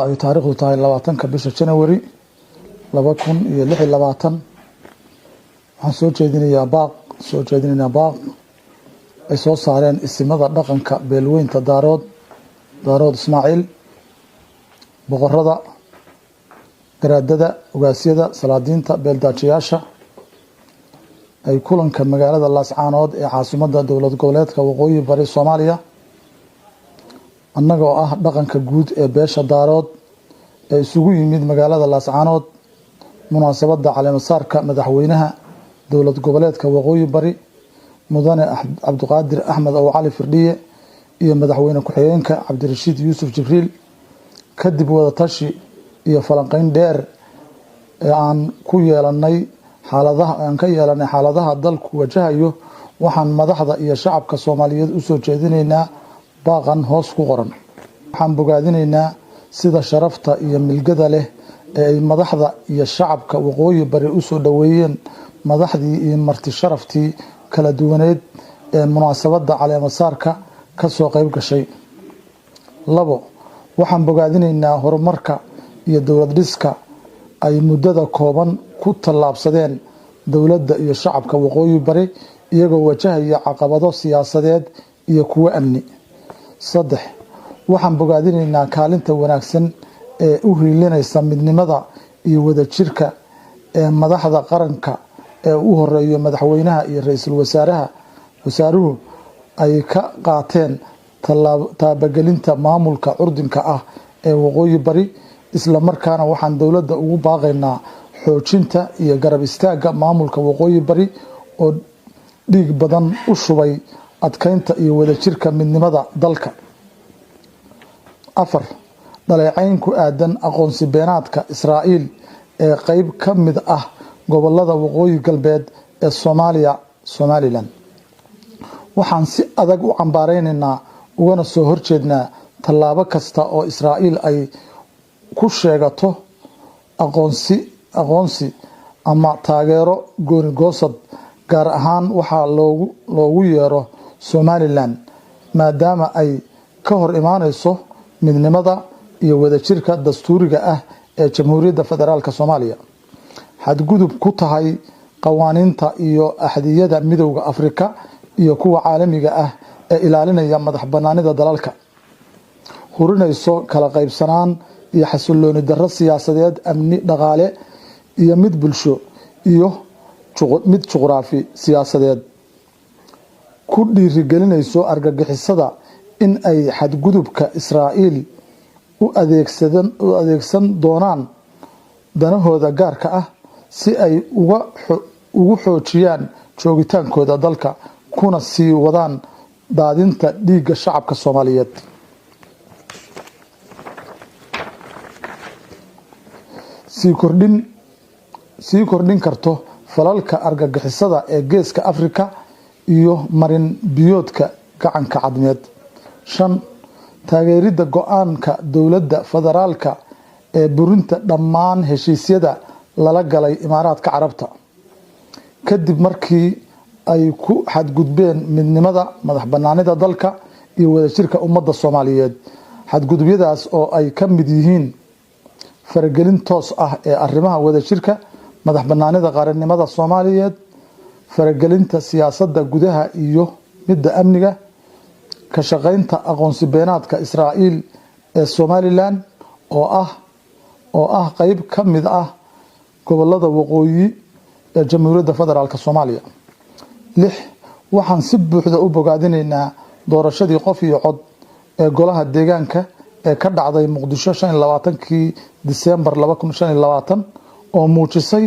ay taariikhdu tahay 20ka bisha January 2026 waxaan soo jeedinayaa baaq ay soo saareen isimada dhaqanka beelweynta daarood Ismaaciil boqorada garaadada ugaasyada salaadiinta beeldaajiyaasha ay kulanka magaalada Laascaanood ee caasimadda dowlad goboleedka Waqooyi Bari Soomaaliya annagoo ah dhaqanka guud ee beesha daarood ee isugu yimid magaalada Laascaanood munaasabadda caleemasaarka madaxweynaha dowlad goboleedka Waqooyi Bari mudane Cabdiqaadir Axmed oo Cali Firdhiye iyo madaxweyne ku-xigeenka Cabdirashiid Yuusuf Jibriil kadib wada tashi iyo falanqeyn dheer ee aan ka yeelanay xaaladaha dalku wajahayo waxaan madaxda iyo shacabka Soomaaliyeed u soo jeedinaynaa baaqan hoos ku qoran waxaan bogaadinaynaa sida sharafta iyo milgada leh ee ay madaxda iyo shacabka Waqooyi Bari u soo dhaweeyeen madaxdii iyo marti sharaftii kala duwaneed ee munaasabadda caleemasaarka ka soo qayb gashay. 2 waxaan bogaadinaynaa horumarka iyo dowlad dhiska ay muddada kooban ku tallaabsadeen dowladda iyo shacabka Waqooyi Bari iyagoo wajahaya caqabado siyaasadeed iyo kuwo amni. 3 waxaan bogaadinaynaa kaalinta wanaagsan ee u hiilinaysa midnimada iyo wadajirka ee madaxda qaranka ee u horeeyo madaxweynaha iyo ra'iisul wasaaruhu ay ka qaateen taabagelinta maamulka curdinka ah ee Waqooyi Bari isla markaana waxaan dowladda ugu baaqaynaa xoojinta iyo garab istaagga maamulka Waqooyi Bari oo dhiig badan u shubay adkeynta iyo wadajirka midnimada dalka. 4 dhaleecayn ku aadan aqoonsi beenaadka Israa'iil ee qayb ka mid ah gobolada Waqooyi Galbeed ee Somaliland waxaan si adag u cambaareynaa ugana soo horjeednaa tallaabo kasta oo Israa'iil ay ku sheegato aqoonsi ama taageero gooni-goosad gaar ahaan waxaa loogu yeero Somaliland maadaama ay ka hor imaanayso midnimada iyo wadajirka dastuuriga ah ee Jamhuuriyadda Federaalka Soomaaliya xadgudub ku tahay qawaaniinta iyo axdiyada midowga Afrika iyo kuwa caalamiga ah ee ilaalinaya madax-bannaanida dalalka hurinayso kala qaybsanaan iyo xasillooni darro siyaasadeed amni dhaqaale iyo mid bulsho iyo mid juqraafi siyaasadeed ku dhiirigelinayso argagixisada in ay xadgudubka Israa'iil u adeegsan doonaan danahooda gaarka ah si ay ugu xoojiyaan joogitaankooda dalka kuna sii wadaan daadinta dhiigga shacabka Soomaaliyeed. sii kordhin karto falalka argagixisada ee geeska Afrika iyo marin biyoodka gacanka cadmeed. 5 taageeridda go'aanka dowladda federaalka ee burinta dhammaan heshiisyada lala galay Imaaraadka Carabta kadib markii ay ku xadgudbeen midnimada madax-bannaanida dalka iyo wadajirka ummadda Soomaaliyeed xadgudubyadaas oo ay ka mid yihiin faragelin toos ah ee arrimaha wadajirka madax-bannaanida qaranimada Soomaaliyeed faragelinta siyaasadda gudaha iyo midda amniga ka shaqeynta aqoonsi beenaadka Israa'iil ee Somaliland oo ah qayb ka mid ah gobolada waqooyi ee Jamhuuriyadda Federaalka Soomaaliya. 6 waxaan si buuxda u bogaadinaynaa doorashadii qof iyo cod ee golaha deegaanka ee ka dhacday Muqdisho 25kii Diseembar 2025 oo muujisay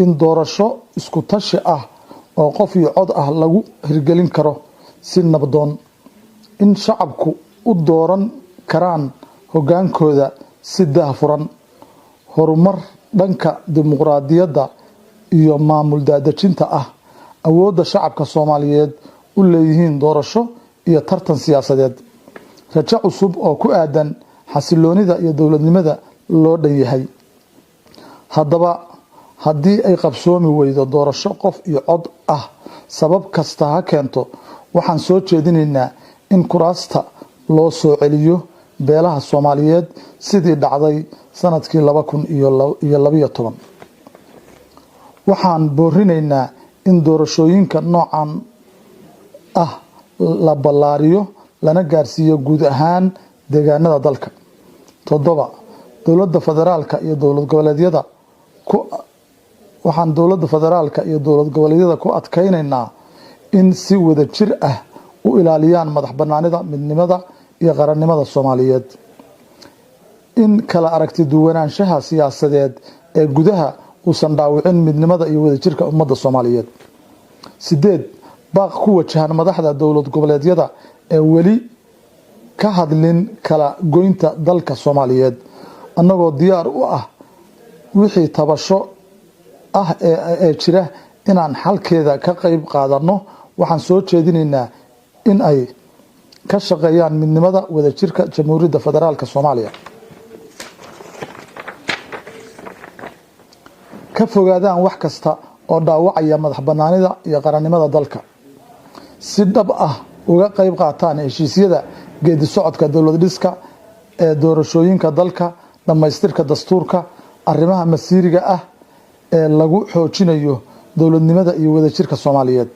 in doorasho isku tashi ah oo qof iyo cod ah lagu hirgelin karo si nabdoon in shacabku u dooran karaan hogaankooda si daahfuran horumar dhanka dimuqraadiyadda iyo maamul daadejinta ah awoodda shacabka Soomaaliyeed u leeyihiin doorasho iyo tartan siyaasadeed rajo cusub oo ku aadan xasilloonida iyo dowladnimada loo dhan yahay. haddaba haddii ay qabsoomi weydo doorasho qof iyo cod ah sabab kasta ha keento waxaan soo jeedinaynaa in kuraasta loo soo celiyo beelaha Soomaaliyeed sidii dhacday sanadkii 2012. Waxaan boorinaynaa in doorashooyinka noocan ah la ballaariyo lana gaarsiiyo guud ahaan deegaanada dalka. 7. Dowladda federaalka iyo dowlad goboleedyada ku adkaynaynaa in si wada jir ah u ilaaliyaan madaxbannaanida, midnimada iyo qarannimada Soomaaliyeed. In kala aragti duwanaanshaha siyaasadeed ee gudaha uusan dhaawicin midnimada iyo wadajirka ummadda Soomaaliyeed. 8. Baaq ku wajahan madaxda dowlad goboleedyada ee weli ka hadlin kala goynta dalka Soomaaliyeed, annagoo diyaar u ah wixii tabasho ah ee jira inaan xalkeeda ka qayb qaadano. Waxaan soo jeedinaynaa in ay ka shaqeeyaan midnimada wadajirka Jamhuuriyadda Federaalka Soomaaliya, ka fogaadaan wax kasta oo dhaawacaya madaxbannaanida iyo qarannimada dalka, si dhab ah uga qayb qaataan heshiisyada geedi socodka dowlad dhiska ee doorashooyinka dalka, dhammaystirka dastuurka, arrimaha masiiriga ah ee lagu xoojinayo dowladnimada iyo wadajirka Soomaaliyeed.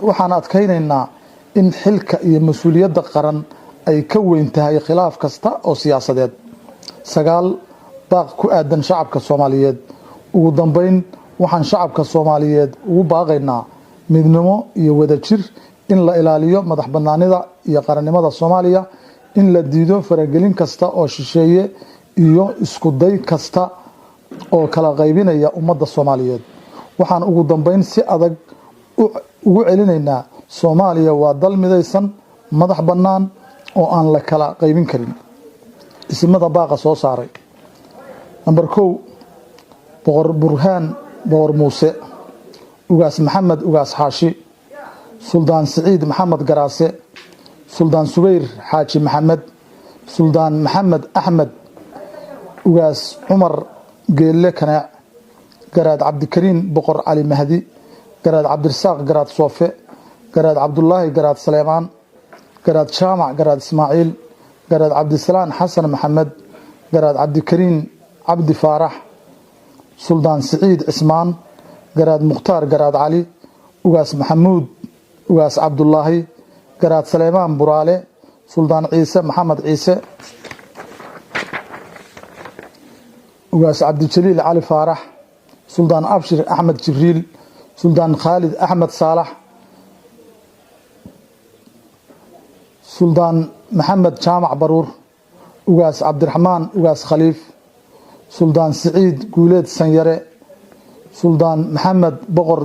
Waxaan adkaynaynaa in xilka iyo mas'uuliyadda qaran ay ka weyn tahay khilaaf kasta oo siyaasadeed. 9. Baaq ku aadan shacabka Soomaaliyeed. Ugu dambeyn, waxaan shacabka Soomaaliyeed ugu baaqaynaa midnimo iyo wadajir, in la ilaaliyo madaxbannaanida iyo qarannimada Soomaaliya, in la diido faragelin kasta oo shisheeye iyo isku day kasta oo kala qaybinaya ummadda Soomaaliyeed. Waxaan ugu dambeyn si adag ugu celinaynaa Soomaaliya waa dal midaysan, madax bannaan oo aan la kala qaybin karin. Ismada baaqa soo saaray. Number 1. Boqor Burhaan Boqor Muuse, Ugaas Maxamed Ugaas Xaashi, Suldaan Siciid Maxamed Garaase, Suldaan Subayr Xaaji Maxamed, Suldaan Maxamed Axmed, Ugaas Cumar Geelle Kanaac, Garaad Cabdikariin Boqor Cali Mahdi, Garaad Cabdirasaaq Garaad Soofe, Garaad Cabdullaahi Garaad Saleemaan, Garaad Jaamac Garaad Ismaaciil, Garaad Cabdisalaan Xasan Maxamed, Garaad Cabdikariin Cabdi Faarax, Suldaan Siciid Cismaan, Garaad Mukhtaar Garaad Cali, Ugaas Maxamuud Ugaas Cabdullaahi, Garaad Saleemaan Buraale, Suldaan Ciise Maxamed Ciise, Ugaas Cabdijaliil Cali Faarax, Suldaan Abshir Axmed Jibriil, Suldaan Khaalid Axmed Saalax, Suldaan Maxamed Jaamac Baruur, Ugaas Cabdiraxmaan Ugaas Khaliif, Suldaan Siciid Guuleed Sanyare, Suldaan Maxamed Boqor